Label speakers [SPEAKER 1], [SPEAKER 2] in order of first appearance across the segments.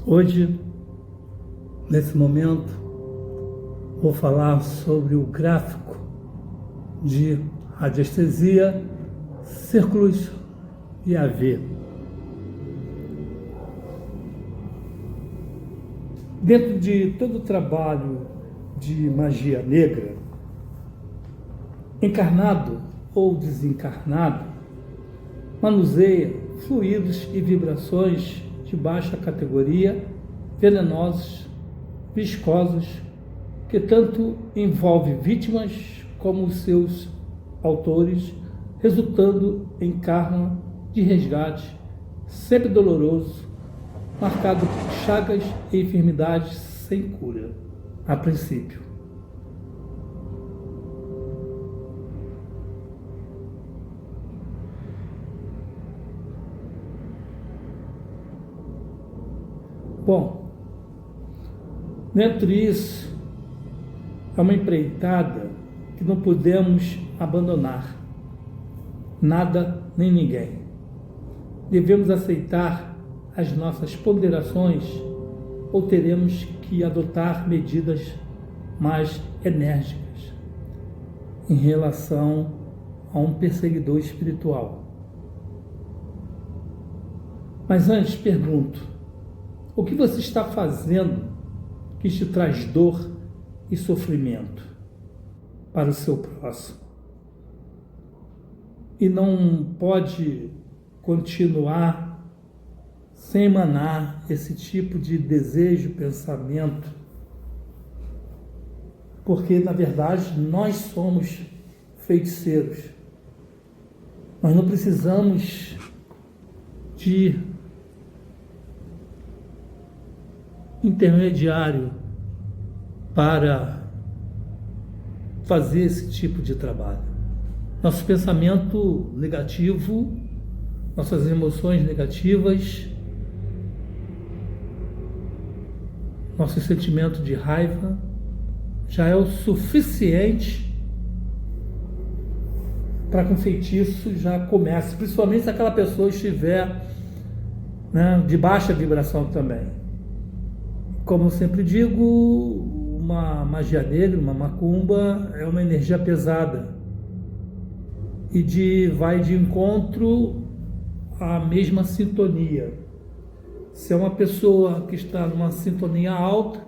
[SPEAKER 1] Hoje, nesse momento, vou falar sobre o gráfico de radiestesia, círculos e AV. Dentro de todo o trabalho de magia negra, encarnado ou desencarnado, manuseia fluidos e vibrações de baixa categoria, venenosos, viscosos, que tanto envolve vítimas como os seus autores, resultando em karma de resgate, sempre doloroso, marcado por chagas e enfermidades sem cura, a princípio. Bom, dentro disso, é uma empreitada que não podemos abandonar, nada nem ninguém. Devemos aceitar as nossas ponderações ou teremos que adotar medidas mais enérgicas em relação a um perseguidor espiritual. Mas antes pergunto, o que você está fazendo que te traz dor e sofrimento para o seu próximo? E não pode continuar sem emanar esse tipo de desejo, pensamento, porque, na verdade, nós somos feiticeiros. Nós não precisamos de intermediário para fazer esse tipo de trabalho. Nosso pensamento negativo, nossas emoções negativas, nosso sentimento de raiva já é o suficiente para que um feitiço já comece, principalmente se aquela pessoa estiver, de baixa vibração também. Como eu sempre digo, uma magia negra, uma macumba, é uma energia pesada e vai de encontro à mesma sintonia. Se é uma pessoa que está numa sintonia alta,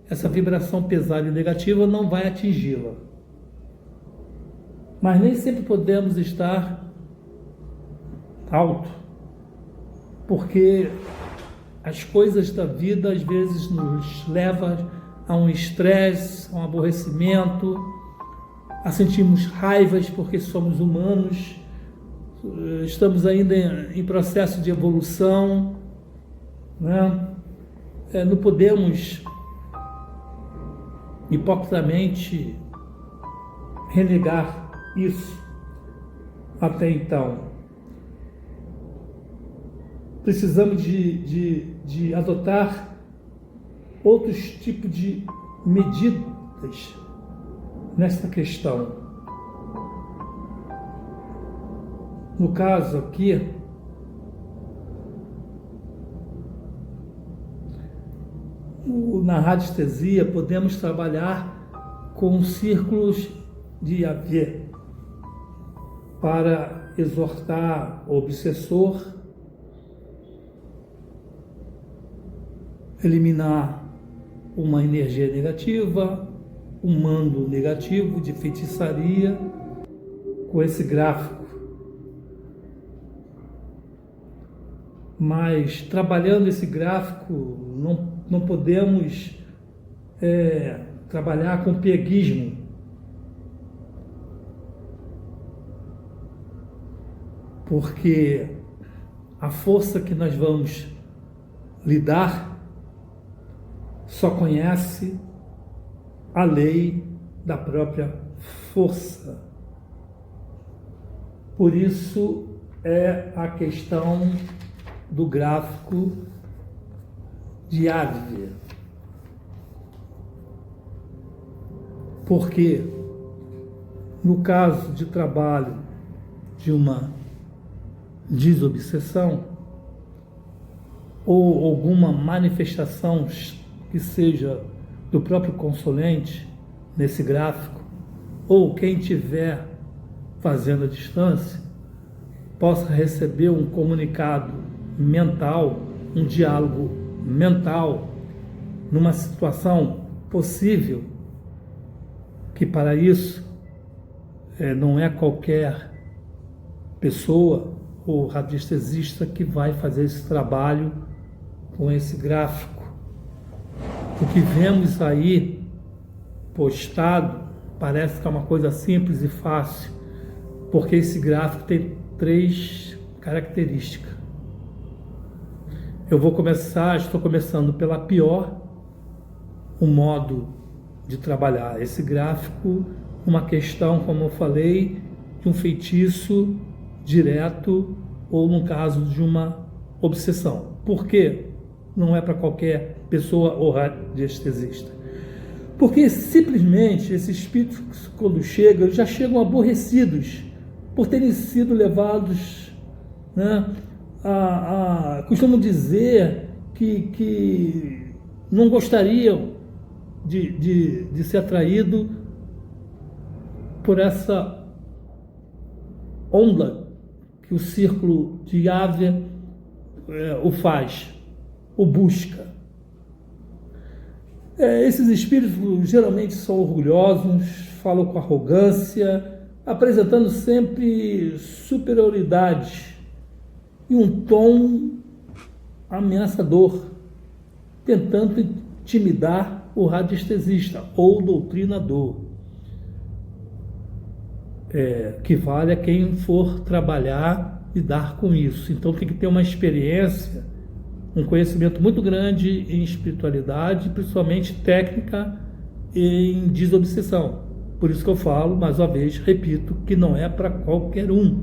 [SPEAKER 1] essa vibração pesada e negativa não vai atingi-la. Mas nem sempre podemos estar alto, porque as coisas da vida às vezes nos levam a um estresse, a um aborrecimento, a sentirmos raivas porque somos humanos, estamos ainda em processo de evolução, não podemos hipocritamente renegar isso até então. Precisamos de adotar outros tipos de medidas nessa questão. No caso aqui, na radiestesia, podemos trabalhar com círculos de AV para exortar o obsessor, eliminar uma energia negativa, um mando negativo de feitiçaria com esse gráfico. Mas trabalhando esse gráfico, não podemos trabalhar com pieguismo, porque a força que nós vamos lidar só conhece a lei da própria força. Por isso é a questão do gráfico de AV. Porque no caso de trabalho de uma desobsessão, ou alguma manifestação que seja do próprio consulente nesse gráfico, ou quem estiver fazendo a distância, possa receber um comunicado mental, um diálogo mental, numa situação possível, que para isso não é qualquer pessoa ou radiestesista que vai fazer esse trabalho com esse gráfico. O que vemos aí postado parece que é uma coisa simples e fácil, porque esse gráfico tem 3 características. Estou começando pela pior, o modo de trabalhar esse gráfico, uma questão, como eu falei, de um feitiço direto ou no caso de uma obsessão. Por quê? Não é para qualquer pessoa ou radiestesista. Porque simplesmente esses espíritos, quando chegam, já chegam aborrecidos por terem sido levados, né, costumam dizer que não gostariam de ser atraído por essa onda que o círculo de Yahvé o faz, o busca. Esses espíritos geralmente são orgulhosos, falam com arrogância, apresentando sempre superioridade e um tom ameaçador, tentando intimidar o radiestesista ou doutrinador, que vale a quem for trabalhar e dar com isso. Então tem que ter uma experiência, um conhecimento muito grande em espiritualidade, principalmente técnica e em desobsessão. Por isso que eu falo, mais uma vez, repito, que não é para qualquer um.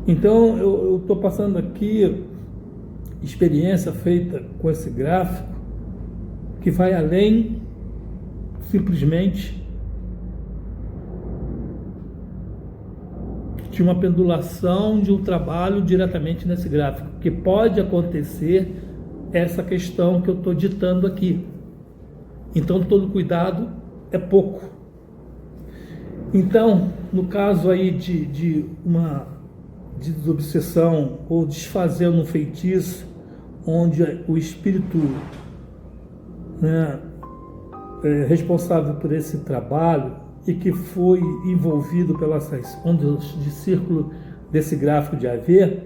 [SPEAKER 1] Então eu estou passando aqui experiência feita com esse gráfico, que vai além simplesmente de uma pendulação de um trabalho diretamente nesse gráfico, que pode acontecer essa questão que eu estou ditando aqui. Então todo cuidado é pouco. Então, no caso aí de uma desobsessão ou desfazendo um feitiço, onde o espírito, né, responsável por esse trabalho e que foi envolvido pelas ondas de círculo desse gráfico de AV,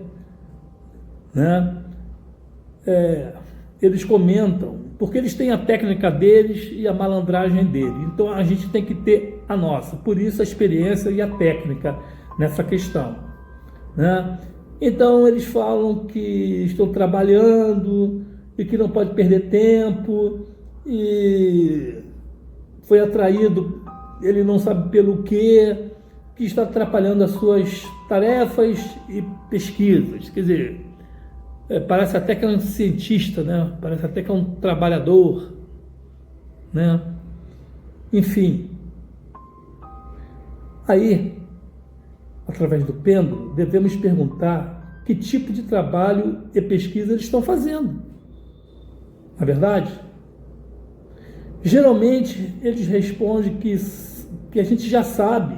[SPEAKER 1] né, eles comentam, porque eles têm a técnica deles e a malandragem dele. Então a gente tem que ter a nossa. Por isso a experiência e a técnica nessa questão, né? Então eles falam que estão trabalhando e que não pode perder tempo, e foi atraído, ele não sabe pelo que está atrapalhando as suas tarefas e pesquisas. Quer dizer, parece até que é um cientista, né? Parece até que é um trabalhador, né? Enfim, aí, através do pêndulo, devemos perguntar que tipo de trabalho e pesquisa eles estão fazendo. Não é verdade? Geralmente eles respondem que a gente já sabe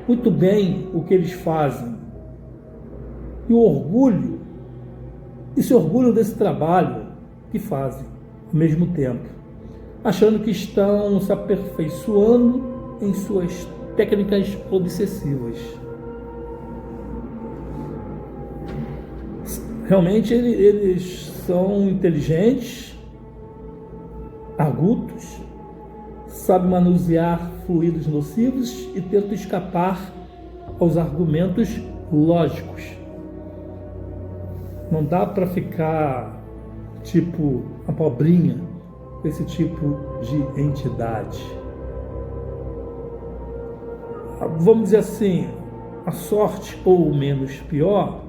[SPEAKER 1] muito bem o que eles fazem. E o orgulho, e se orgulham desse trabalho que fazem ao mesmo tempo, achando que estão se aperfeiçoando em suas técnicas obsessivas. Realmente eles são inteligentes, agudos, sabem manusear fluidos nocivos e tentam escapar aos argumentos lógicos. Não dá para ficar tipo a pobrinha com esse tipo de entidade. Vamos dizer assim, a sorte, ou menos pior,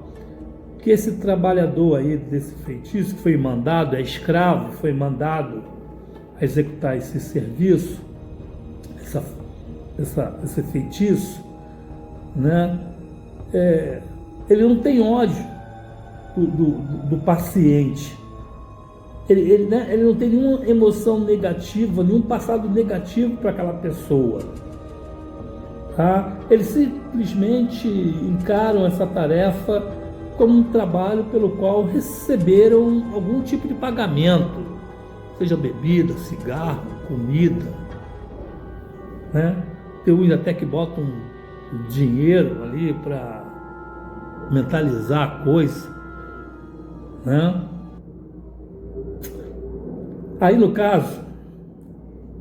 [SPEAKER 1] que esse trabalhador aí desse feitiço, que foi mandado, é escravo, foi mandado a executar esse serviço, esse feitiço, né? Ele não tem ódio, do paciente. Ele não tem nenhuma emoção negativa, nenhum passado negativo para aquela pessoa. Tá? Eles simplesmente encaram essa tarefa como um trabalho pelo qual receberam algum tipo de pagamento, seja bebida, cigarro, comida, né? Tem uns até que botam dinheiro ali para mentalizar a coisa, né? Aí no caso,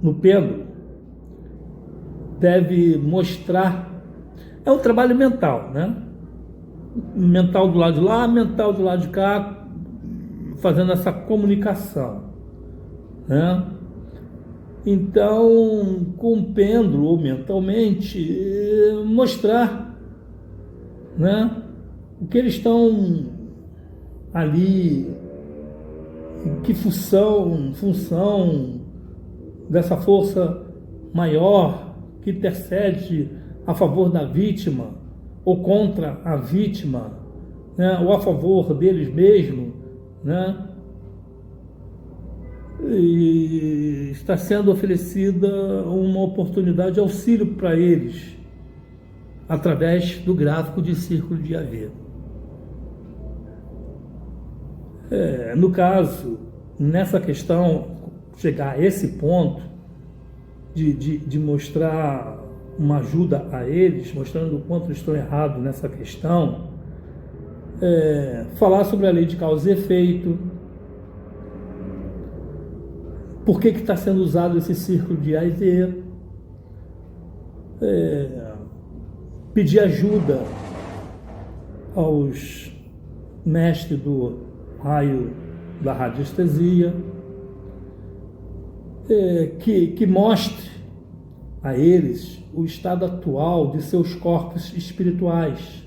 [SPEAKER 1] no pêndulo, deve mostrar, é um trabalho mental, né? Mental do lado de lá, mental do lado de cá, fazendo essa comunicação, né? Então, com o pêndulo ou mentalmente, mostrar, né, o que eles estão ali, que função dessa força maior que intercede a favor da vítima ou contra a vítima, né, ou a favor deles mesmos, né? E está sendo oferecida uma oportunidade de auxílio para eles através do gráfico de círculo de AV. No caso, nessa questão, chegar a esse ponto de mostrar uma ajuda a eles, mostrando o quanto eles estão errados nessa questão, falar sobre a lei de causa e efeito, por que está sendo usado esse círculo de A e Z, pedir ajuda aos mestres do raio da radiestesia, que mostre a eles o estado atual de seus corpos espirituais,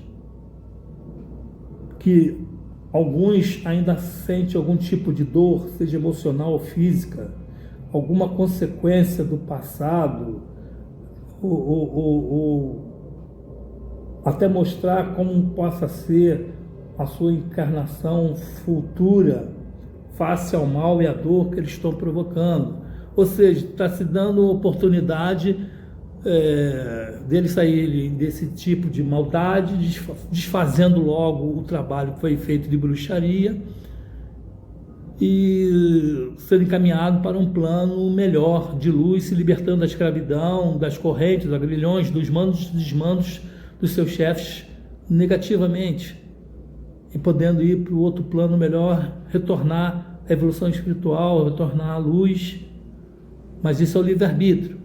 [SPEAKER 1] que alguns ainda sentem algum tipo de dor, seja emocional ou física, alguma consequência do passado, ou até mostrar como possa ser a sua encarnação futura face ao mal e à dor que eles estão provocando. Ou seja, está se dando oportunidade deles saírem desse tipo de maldade, desfazendo logo o trabalho que foi feito de bruxaria e sendo encaminhado para um plano melhor de luz, se libertando da escravidão, das correntes, dos grilhões, dos mandos e desmandos dos seus chefes negativamente, e podendo ir para o outro plano melhor, retornar à evolução espiritual, retornar à luz. Mas isso é o livre-arbítrio.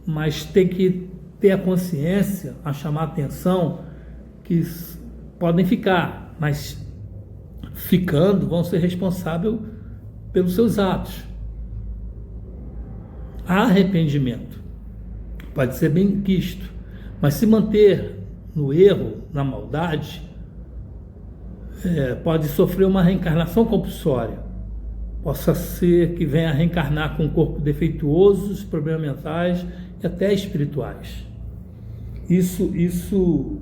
[SPEAKER 1] Mas tem que ter a consciência, a chamar a atenção, que podem ficar, mas ficando vão ser responsáveis pelos seus atos. Há arrependimento, pode ser bem quisto, mas se manter no erro, na maldade, pode sofrer uma reencarnação compulsória. Possa ser que venha a reencarnar com um corpo defeituoso, problemas mentais e até espirituais. Isso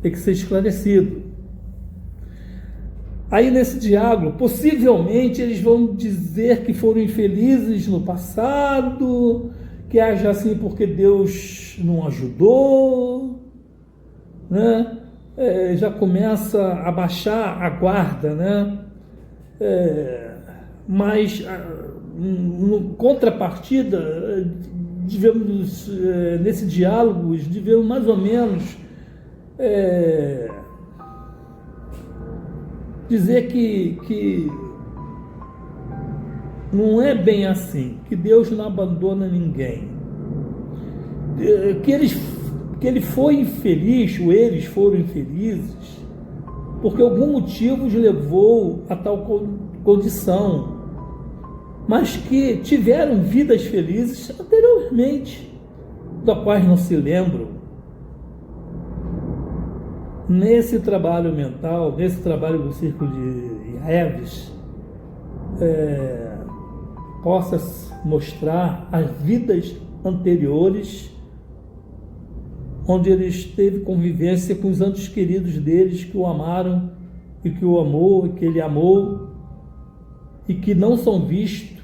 [SPEAKER 1] tem que ser esclarecido. Aí nesse diálogo, possivelmente eles vão dizer que foram infelizes no passado, que age assim porque Deus não ajudou, né? Já começa a baixar a guarda, né? Mas, no contrapartida, devemos, nesse diálogo, devemos mais ou menos dizer que não é bem assim, que Deus não abandona ninguém, que ele foi infeliz, ou eles foram infelizes, porque algum motivo os levou a tal condição, mas que tiveram vidas felizes anteriormente, da quais não se lembram. Nesse trabalho mental, nesse trabalho do círculo de Eves, possa mostrar as vidas anteriores, onde eles teve convivência com os antes queridos deles, que o amaram e que o amou, e que ele amou, e que não são vistos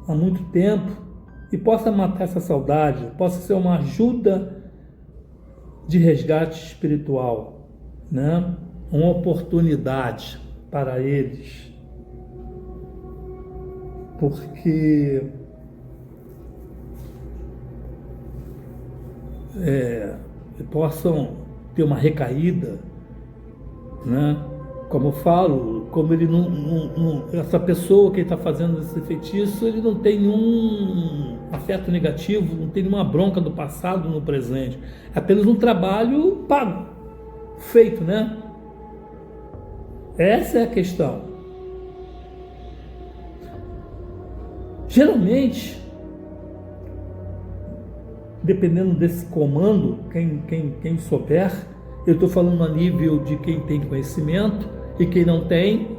[SPEAKER 1] há muito tempo, e possa matar essa saudade, possa ser uma ajuda de resgate espiritual, né? Uma oportunidade para eles, porque possam ter uma recaída, né? Como eu falo, como ele essa pessoa que está fazendo esse feitiço, ele não tem nenhum afeto negativo, não tem nenhuma bronca do passado no presente, é apenas um trabalho pago, feito, né? Essa é a questão. Geralmente, dependendo desse comando, quem souber, eu estou falando a nível de quem tem conhecimento, e quem não tem,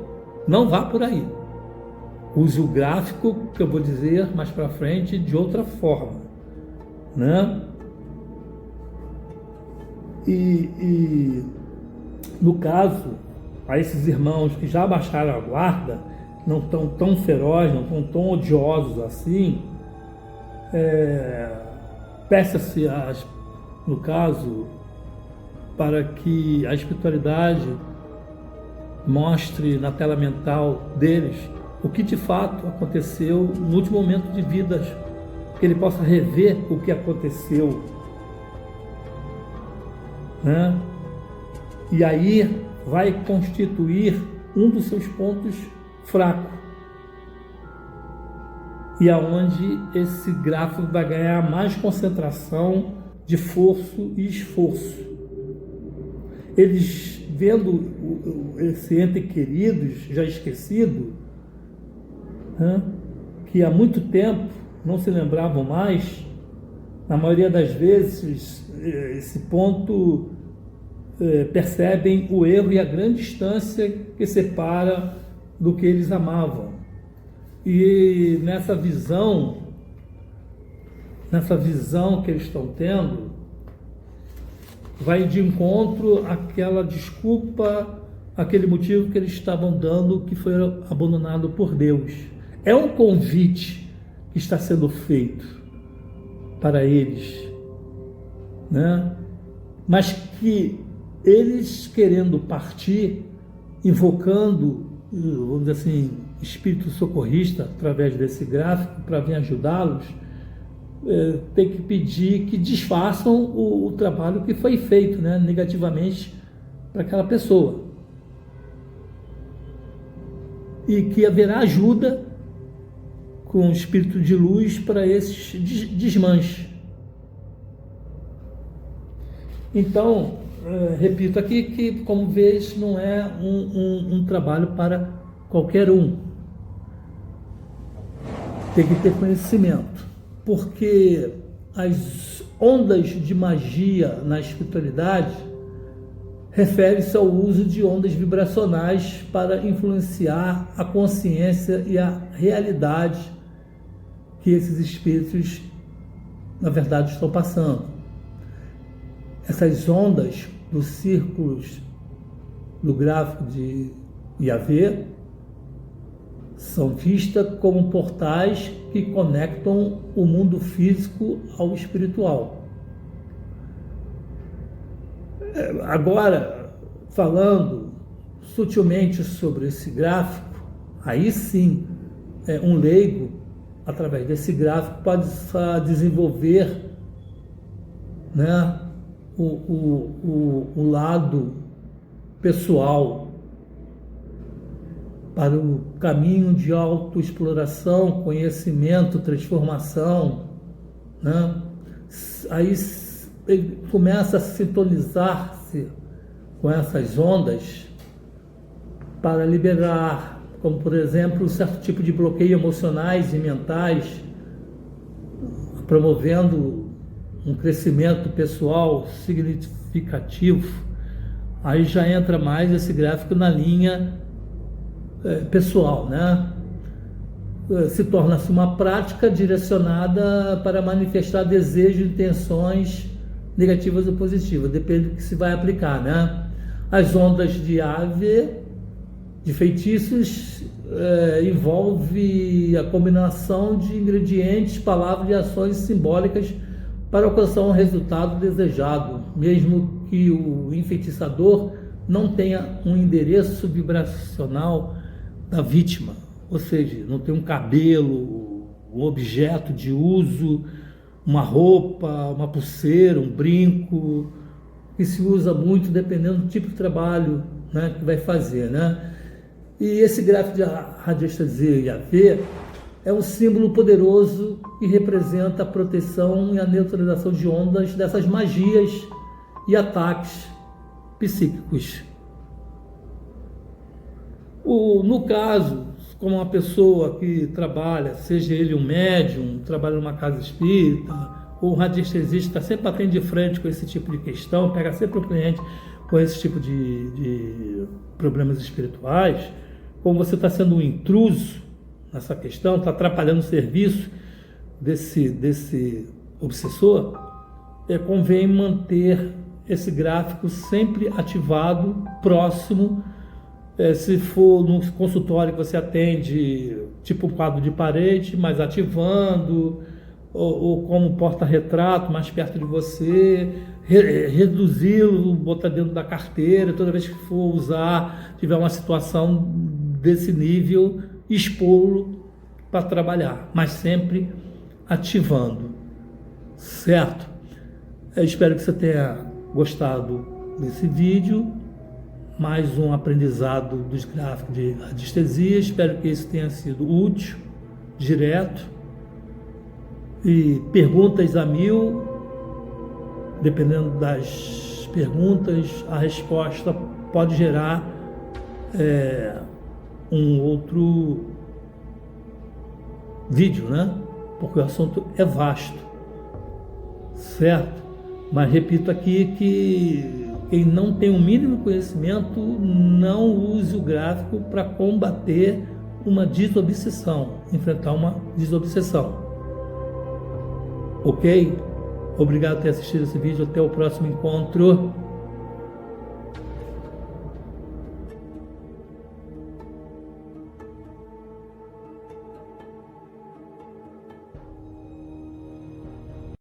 [SPEAKER 1] não vá por aí. Use o gráfico, que eu vou dizer mais para frente, de outra forma, né? E no caso, a esses irmãos que já baixaram a guarda, não estão tão ferozes, não estão tão odiosos assim, peça-se, no caso, para que a espiritualidade mostre na tela mental deles o que de fato aconteceu no último momento de vidas, que ele possa rever o que aconteceu, né? E aí vai constituir um dos seus pontos fracos, e aonde esse gráfico vai ganhar mais concentração de esforço e esforço. Eles, vendo esse ente querido, já esquecido, né, que há muito tempo não se lembravam mais, na maioria das vezes, esse ponto percebem o erro e a grande distância que separa do que eles amavam. E nessa visão que eles estão tendo, vai de encontro àquela desculpa, aquele motivo que eles estavam dando, que foi abandonado por Deus. É um convite que está sendo feito para eles, né? Mas que eles, querendo partir, invocando, vamos dizer assim, espírito socorrista através desse gráfico para vir ajudá-los, tem que pedir que desfaçam o trabalho que foi feito, né, negativamente para aquela pessoa, e que haverá ajuda com o espírito de luz para esses desmanches. Então, repito aqui que, como vês, não é um trabalho para qualquer um. Tem que ter conhecimento, porque as ondas de magia na espiritualidade refere-se ao uso de ondas vibracionais para influenciar a consciência e a realidade que esses espíritos, na verdade, estão passando. Essas ondas dos círculos do gráfico de Yahvé são vistas como portais que conectam o mundo físico ao espiritual. Agora, falando sutilmente sobre esse gráfico, aí sim, um leigo, através desse gráfico, pode desenvolver, né, o lado pessoal para o caminho de autoexploração, conhecimento, transformação, né? Aí ele começa a sintonizar-se com essas ondas para liberar, como por exemplo, um certo tipo de bloqueio emocionais e mentais, promovendo um crescimento pessoal significativo. Aí já entra mais esse gráfico na linha pessoal, né? Se torna-se uma prática direcionada para manifestar desejos e intenções negativas ou positivas, depende do que se vai aplicar, né? As ondas de Yahvé de feitiços envolve a combinação de ingredientes, palavras e ações simbólicas para alcançar um resultado desejado, mesmo que o enfeitiçador não tenha um endereço vibracional da vítima, ou seja, não tem um cabelo, um objeto de uso, uma roupa, uma pulseira, um brinco, que se usa muito dependendo do tipo de trabalho, né, que vai fazer, né? E esse gráfico de radiestesia IAV é um símbolo poderoso que representa a proteção e a neutralização de ondas dessas magias e ataques psíquicos. No caso, como uma pessoa que trabalha, seja ele um médium, trabalha numa casa espírita, ou um radiestesista, sempre atende de frente com esse tipo de questão, pega sempre o cliente com esse tipo de problemas espirituais, como você está sendo um intruso nessa questão, está atrapalhando o serviço desse obsessor, convém manter esse gráfico sempre ativado, próximo. Se for no consultório que você atende, tipo um quadro de parede, mas ativando, ou como porta-retrato mais perto de você, reduzi-lo, botar dentro da carteira, toda vez que for usar, tiver uma situação desse nível, expô-lo para trabalhar, mas sempre ativando, certo? Eu espero que você tenha gostado desse vídeo, mais um aprendizado dos gráficos de radiestesia. Espero que isso tenha sido útil, direto, e perguntas a 1000, dependendo das perguntas, a resposta pode gerar um outro vídeo, né? Porque o assunto é vasto, certo? Mas repito aqui que quem não tem o mínimo conhecimento não use o gráfico para combater uma desobsessão, enfrentar uma desobsessão. Ok? Obrigado por ter assistido esse vídeo. Até o próximo encontro.